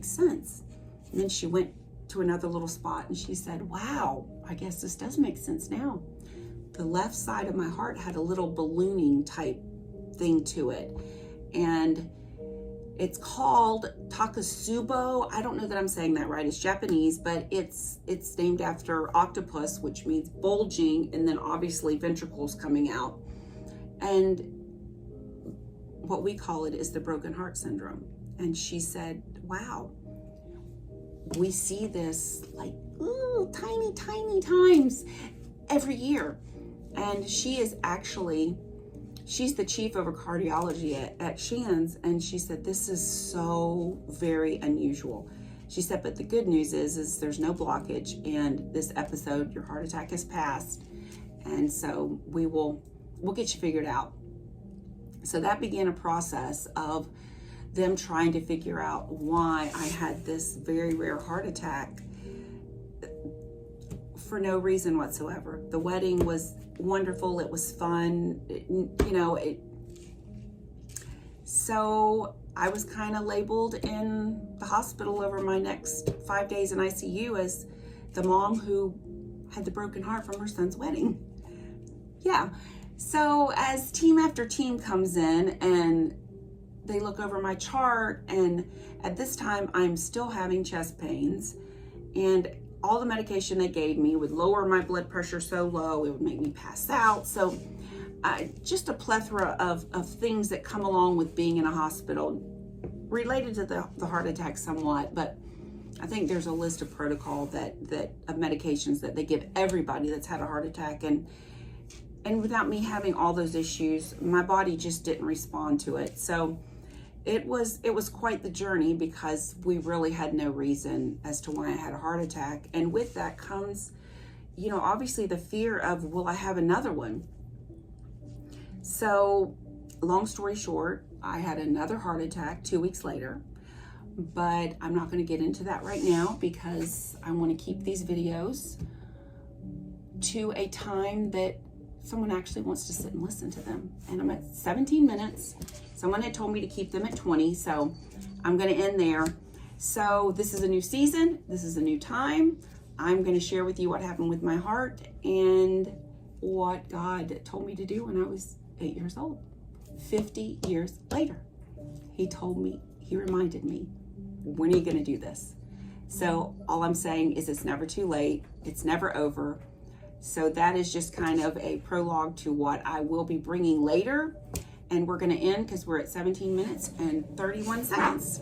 makes sense. And then she went to another little spot and she said, wow, I guess this does make sense now. The left side of my heart had a little ballooning type thing to it. And it's called Takotsubo. I don't know that I'm saying that right. It's Japanese, but it's named after octopus, which means bulging, and then obviously ventricles coming out. And what we call it is the broken heart syndrome. And she said, wow, we see this like tiny times every year. And she is actually, she's the chief over cardiology at Shands, and she said, this is so very unusual. She said, but the good news is there's no blockage, and this episode, your heart attack has passed, and so we'll get you figured out. So that began a process of them trying to figure out why I had this very rare heart attack for no reason whatsoever. The wedding was wonderful. It was fun. So I was kind of labeled in the hospital over my next 5 days in ICU as the mom who had the broken heart from her son's wedding. Yeah. So as team after team comes in and they look over my chart, and at this time I'm still having chest pains, and all the medication they gave me would lower my blood pressure so low it would make me pass out. So just a plethora of things that come along with being in a hospital related to the heart attack somewhat, but I think there's a list of protocol of medications that they give everybody that's had a heart attack, and without me having all those issues, my body just didn't respond to it. So it was quite the journey, because we really had no reason as to why I had a heart attack. And with that comes, obviously the fear of, will I have another one? So long story short, I had another heart attack 2 weeks later, but I'm not going to get into that right now because I want to keep these videos to a time that someone actually wants to sit and listen to them. And I'm at 17 minutes. Someone had told me to keep them at 20, so I'm going to end there. So this is a new season. This is a new time. I'm going to share with you what happened with my heart and what God told me to do when I was 8 years old. 50 years later, he reminded me, when are you going to do this? So all I'm saying is it's never too late. It's never over. So that is just kind of a prologue to what I will be bringing later. And we're going to end because we're at 17 minutes and 31 seconds.